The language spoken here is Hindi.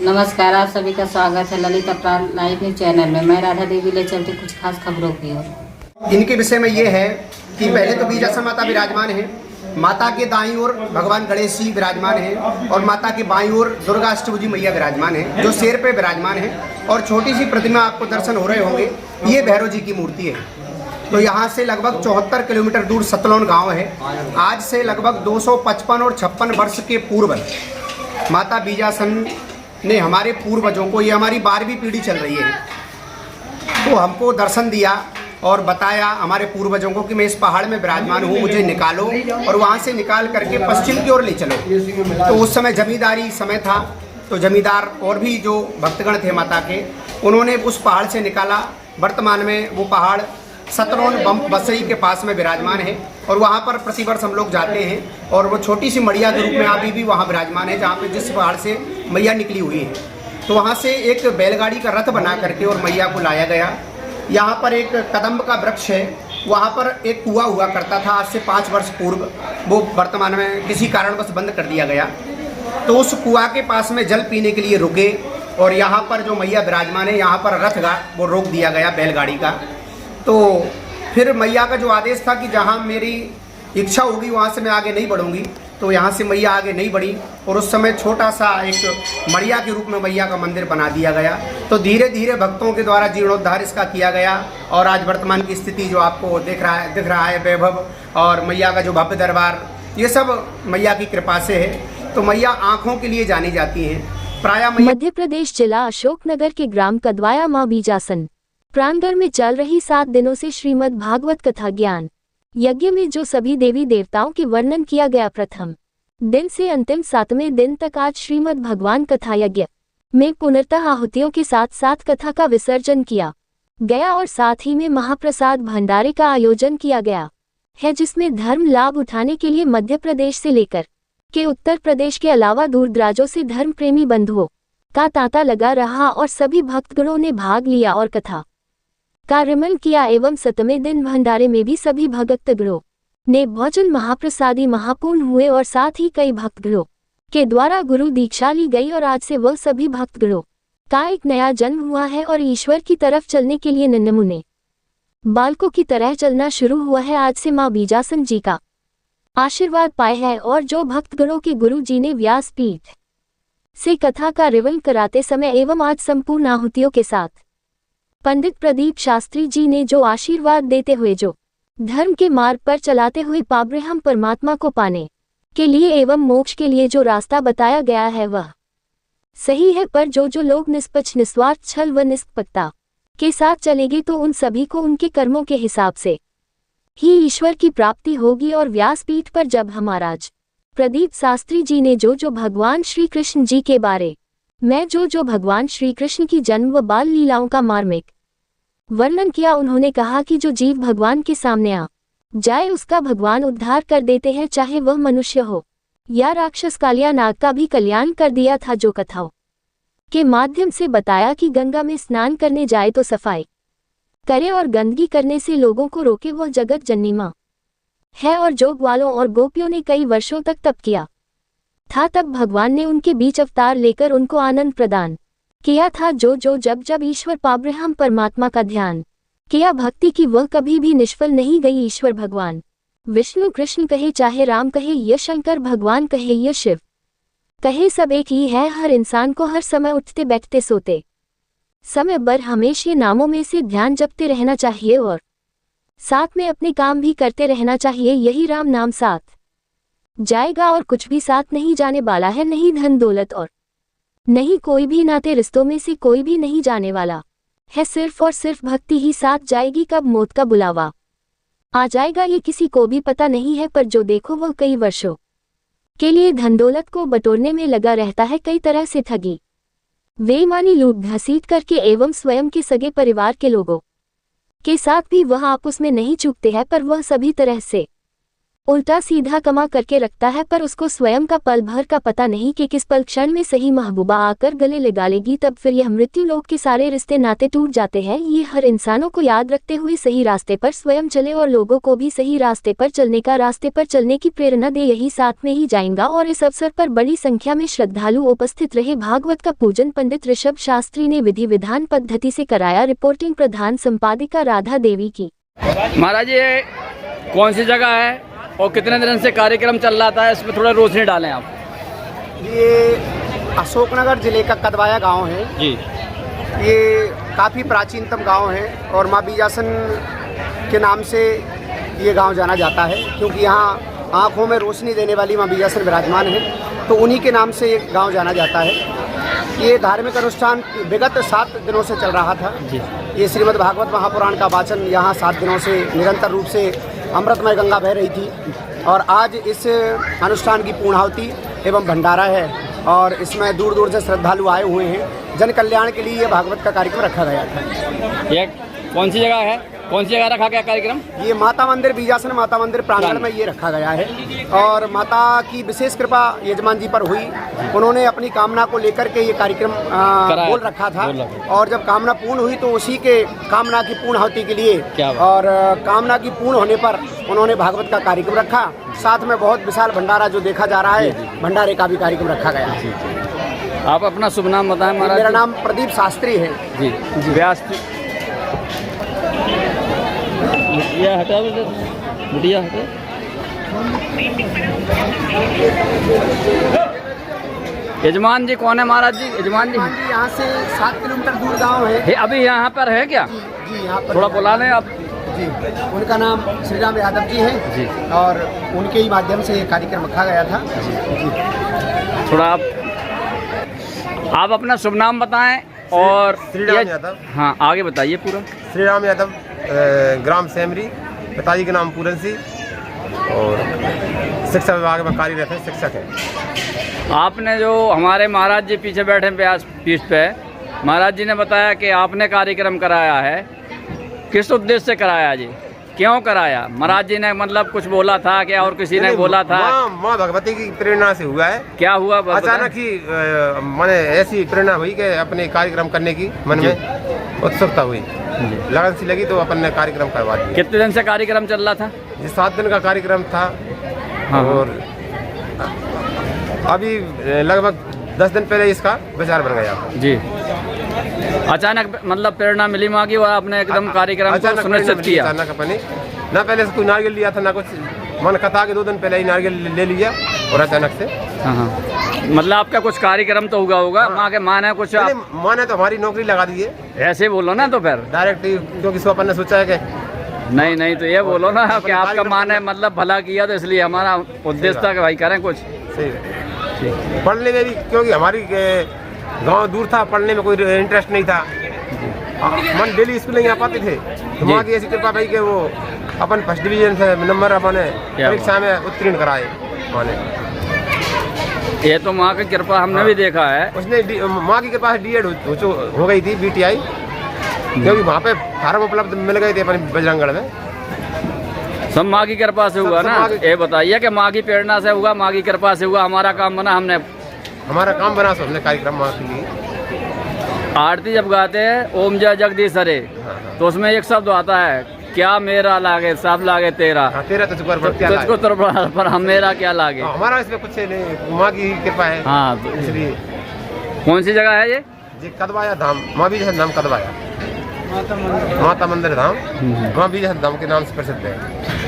नमस्कार, आप सभी का स्वागत है ललित अपराध लाइव न्यूज चैनल में। मैं राधा देवी ले चलती कुछ खास खबरों की ओर। इनके विषय में ये है कि पहले तो बीजासन माता विराजमान है। माता के दाईं ओर भगवान गणेश जी विराजमान है और माता के बाईं ओर दुर्गा अष्टभुजी मैया विराजमान है, जो शेर पे विराजमान है। और छोटी सी प्रतिमा आपको दर्शन हो रहे होंगे, ये भैरव जी की मूर्ति है। तो यहाँ से लगभग 74 किलोमीटर दूर सतलौन गांव है। आज से लगभग 255 और 56 वर्ष के पूर्व माता बीजासन ने हमारे पूर्वजों को, ये हमारी 12वीं पीढ़ी चल रही है, तो हमको दर्शन दिया और बताया हमारे पूर्वजों को कि मैं इस पहाड़ में विराजमान हूँ, मुझे निकालो और वहाँ से निकाल करके पश्चिम की ओर ले चलो। तो उस समय जमींदारी समय था, तो जमींदार और भी जो भक्तगण थे माता के, उन्होंने उस पहाड़ से निकाला। वर्तमान में वो पहाड़ सतलौन बसई के पास में विराजमान है और वहाँ पर प्रतिवर्ष हम लोग जाते हैं। और वो छोटी सी मड़िया के रूप में अभी भी वहाँ विराजमान है, जहाँ पे जिस पहाड़ से मैया निकली हुई है। तो वहाँ से एक बैलगाड़ी का रथ बना करके और मैया को लाया गया। यहाँ पर एक कदम्ब का वृक्ष है, वहाँ पर एक कुआं हुआ करता था आज से 5 वर्ष पूर्व, वो वर्तमान में किसी कारणवश बंद कर दिया गया। तो उस कुआं के पास में जल पीने के लिए रुके और यहाँ पर जो मैया विराजमान है, यहाँ पर रथ वो रोक दिया गया बैलगाड़ी का। तो फिर मैया का जो आदेश था कि जहाँ मेरी इच्छा होगी वहाँ से मैं आगे नहीं बढ़ूंगी, तो यहाँ से मैया आगे नहीं बढ़ी और उस समय छोटा सा एक मड़िया के रूप में मैया का मंदिर बना दिया गया। तो धीरे धीरे भक्तों के द्वारा जीर्णोद्धार इसका किया गया और आज वर्तमान की स्थिति जो आपको दिख रहा है वैभव और मैया का जो भव्य दरबार, ये सब मैया की कृपा से है। तो मैया आँखों के लिए जानी जाती हैं। प्रायः मध्य प्रदेश जिला अशोकनगर के ग्राम कदवाया माँ बीजासन प्रांगण में चल रही 7 दिनों से श्रीमद् भागवत कथा ज्ञान यज्ञ में जो सभी देवी देवताओं के वर्णन किया गया, प्रथम दिन से अंतिम 7वें दिन तक आज श्रीमद् भगवान कथा यज्ञ में पुनर्तः आहुतियों के साथ साथ कथा का विसर्जन किया गया और साथ ही में महाप्रसाद भंडारे का आयोजन किया गया है, जिसमें धर्म लाभ उठाने के लिए मध्य प्रदेश से लेकर के उत्तर प्रदेश के अलावा दूर दराजों से धर्म प्रेमी बंधुओं का तांता लगा रहा और सभी भक्तगणों ने भाग लिया और कथा का रमण किया। एवं 7वें दिन भंडारे में भी सभी भक्तगणों ने भोजन महाप्रसादी महापूर्ण हुए और साथ ही कई भक्तगणों के द्वारा गुरु दीक्षा ली गई और आज से वह सभी भक्तगणों का एक नया जन्म हुआ है और ईश्वर की तरफ चलने के लिए नन्हे बालकों की तरह चलना शुरू हुआ है। आज से माँ बीजासन जी का आशीर्वाद पाए है और जो भक्तगणों के गुरु जी ने व्यासपीठ से कथा का रिवन कराते समय एवं आज संपूर्ण आहुतियों के साथ पंडित प्रदीप शास्त्री जी ने जो आशीर्वाद देते हुए जो धर्म के मार्ग पर चलाते हुए पाब्रह्म परमात्मा को पाने के लिए एवं मोक्ष के लिए जो रास्ता बताया गया है वह सही है, पर जो लोग निष्पक्ष निस्वार्थ छल व निष्पक्षता के साथ चलेंगे तो उन सभी को उनके कर्मों के हिसाब से ही ईश्वर की प्राप्ति होगी। और व्यासपीठ पर जब महाराज प्रदीप शास्त्री जी ने जो भगवान श्री कृष्ण जी के बारे में जो भगवान श्री कृष्ण की जन्म व बाल लीलाओं का मार्मिक वर्णन किया, उन्होंने कहा कि जो जीव भगवान के सामने आ जाए उसका भगवान उद्धार कर देते हैं, चाहे वह मनुष्य हो या राक्षस। कालिया नाग का भी कल्याण कर दिया था, जो कथाओं के माध्यम से बताया कि गंगा में स्नान करने जाए तो सफाई करे और गंदगी करने से लोगों को रोके, वह जगत जननी मां है। और जो ग्वालों और गोपियों ने कई वर्षों तक तप किया था, तब भगवान ने उनके बीच अवतार लेकर उनको आनंद प्रदान किया था। जो जब ईश्वर पाब्रह्म परमात्मा का ध्यान किया भक्ति की, वह कभी भी निष्फल नहीं गई। ईश्वर भगवान विष्णु कृष्ण कहे, चाहे राम कहे या शंकर भगवान कहे या शिव कहे, सब एक ही है। हर इंसान को हर समय उठते बैठते सोते समय भर हमेशा नामों में से ध्यान जपते रहना चाहिए और साथ में अपने काम भी करते रहना चाहिए। यही राम नाम साथ जाएगा और कुछ भी साथ नहीं जाने वाला है, नहीं धन दौलत और नहीं कोई भी नाते रिश्तों में से कोई भी नहीं जाने वाला है। सिर्फ और सिर्फ भक्ति ही साथ जाएगी। कब मौत का बुलावा आ जाएगा ये किसी को भी पता नहीं है, पर जो देखो वह कई वर्षों के लिए धन दौलत को बटोरने में लगा रहता है, कई तरह से ठगी बेईमानी लूट घसीट करके एवं स्वयं के सगे परिवार के लोगों के साथ भी वह आपस में नहीं चूकते हैं, पर वह सभी तरह से उल्टा सीधा कमा करके रखता है, पर उसको स्वयं का पल भर का पता नहीं कि किस पल क्षण में सही महबूबा आकर गले लगा लेगी, तब फिर यह मृत्यु लोक के सारे रिश्ते नाते टूट जाते हैं। ये हर इंसानों को याद रखते हुए सही रास्ते पर स्वयं चले और लोगों को भी सही रास्ते पर चलने की प्रेरणा दे, यही साथ में ही जाएगा। और इस अवसर पर बड़ी संख्या में श्रद्धालु उपस्थित रहे। भागवत का पूजन पंडित ऋषभ शास्त्री ने विधि विधान पद्धति से कराया। रिपोर्टिंग प्रधान संपादिका राधा देवी की। महाराज ये कौन सी जगह है और कितने दिन से कार्यक्रम चल रहा था, इसमें थोड़ा रोशनी डालें आप। ये अशोकनगर जिले का कदवाया गांव है जी। ये काफ़ी प्राचीनतम गांव है और माँ बीजासन के नाम से ये गांव जाना जाता है, क्योंकि यहाँ आँखों में रोशनी देने वाली माँ बीजासन विराजमान है, तो उन्हीं के नाम से ये गांव जाना जाता है। ये धार्मिक अनुष्ठान विगत 7 दिनों से चल रहा था जी। ये श्रीमद् भागवत महापुराण का वाचन यहाँ 7 दिनों से निरंतर रूप से अमृतमय गंगा बह रही थी, और आज इस अनुष्ठान की पूर्णाहुति एवं भंडारा है, और इसमें दूर दूर से श्रद्धालु आए हुए हैं। जन कल्याण के लिए ये भागवत का कार्यक्रम रखा गया था। ये कौन सी जगह है, कौन सी जगह रखा गया कार्यक्रम? ये माता मंदिर बीजासन माता मंदिर प्रांगण में ये रखा गया है, और माता की विशेष कृपा यजमान जी पर हुई। उन्होंने अपनी कामना को लेकर के ये कार्यक्रम बोल रखा था, और जब कामना पूर्ण हुई तो उसी के कामना की पूर्णाहुति के लिए और कामना की पूर्ण होने पर उन्होंने भागवत का कार्यक्रम रखा। साथ में बहुत विशाल भंडारा जो देखा जा रहा है, भंडारे का भी कार्यक्रम रखा गया है। आप अपना शुभ नाम बताएं महाराज। मेरा नाम प्रदीप शास्त्री है जी। व्यास बिटिया हटा बिटिया हटा। यजमान जी कौन है महाराज जी? यजमान जी यहाँ से 7 किलोमीटर दूर गांव है। अभी यहाँ पर है क्या? जी यहाँ पर थोड़ा बुला लें आप जी। उनका नाम श्री राम यादव जी है जी, और उनके ही माध्यम से ये कार्यक्रम रखा गया था जी। थोड़ा आप अपना शुभ नाम बताएं। और श्री राम यादव। हाँ आगे बताइए पूरा। श्री राम यादव, ग्राम सेमरी, पिताजी के नाम पूरन सिंह, और शिक्षा विभाग में कार्यरत है, शिक्षक है। आपने जो हमारे महाराज जी पीछे बैठे व्यास पीठ पे, महाराज जी ने बताया कि आपने कार्यक्रम कराया है, किस उद्देश्य से कराया जी, क्यों कराया? महाराज जी ने मतलब कुछ बोला था क्या, और किसी ने बोला था? माँ भगवती की प्रेरणा से हुआ है। क्या हुआ? अचानक ही मैंने ऐसी प्रेरणा हुई कि अपने कार्यक्रम करने की मन में उत्सुकता हुई, लगन सी लगी, तो अपन ने कार्यक्रम करवा दिया। कितने दिन से कार्यक्रम चल रहा था? ये 7 दिन का कार्यक्रम था। हाँ। और अभी लगभग 10 दिन पहले इसका विचार बन गया जी। अचानक मतलब प्रेरणा मिली माँ की और आपने एकदम कार्यक्रम को सुनिश्चित किया? अचानक अपने ना पहले से कोई नारियल लिया था, ना कुछ, मन कथा के 2 दिन पहले ही नारियल ले लिया, और अचानक से। हाँ। मतलब आपका कुछ कार्यक्रम तो होगा। हाँ। माँ के माँ ने कुछ माँ ने तो हमारी नौकरी लगा दी है। ऐसे बोलो ना तो फिर डायरेक्ट, क्योंकि सो अपन ने सोचा है कि नहीं तो ये बोलो ना कि आपका माँ ने मतलब भला किया, तो इसलिए हमारा उद्देश्य था कि भाई करें कुछ। सही है। पढ़ने में भी, क्योंकि हमारी गांव दूर था, पढ़ने में कोई इंटरेस्ट नहीं था, मन डेली स्कूल नहीं आ पाते थे, तो माँ की ऐसी कृपा भाई कि वो अपन फर्स्ट डिवीजन से नंबर अपने परीक्षा में उत्तीर्ण कराए माने। ये तो माँ की कृपा हमने भी देखा है। उसने माँ की कृपा से डीएड हो गई थी, बीटीआई, क्योंकि वहाँ पे फार्म उपलब्ध मिल गए थे अपन बजरंगगढ़ में। सब माँ की कृपा से हुआ ना। ये बताइए कि माँ की प्रेरणा से हुआ, माँ की कृपा से हुआ, हमारा काम बना, हमारा काम बना, सो हमने कार्यक्रम माँ के लिए। आरती जब गाते हैं ओम जय जगदीश हरे, तो उसमें एक शब्द आता है, क्या मेरा लागे सब लागे तेरा। तेरा तुझको पर हम मेरा क्या लागे। हमारा इसमें कुछ नहीं, माँ की कृपा है। हाँ, तो इसलिए। कौन सी जगह है ये? जी कदवाया धाम, माँ भी नाम कदवाया, माता मंदिर धाम, माँ भी धाम के नाम से प्रसिद्ध है।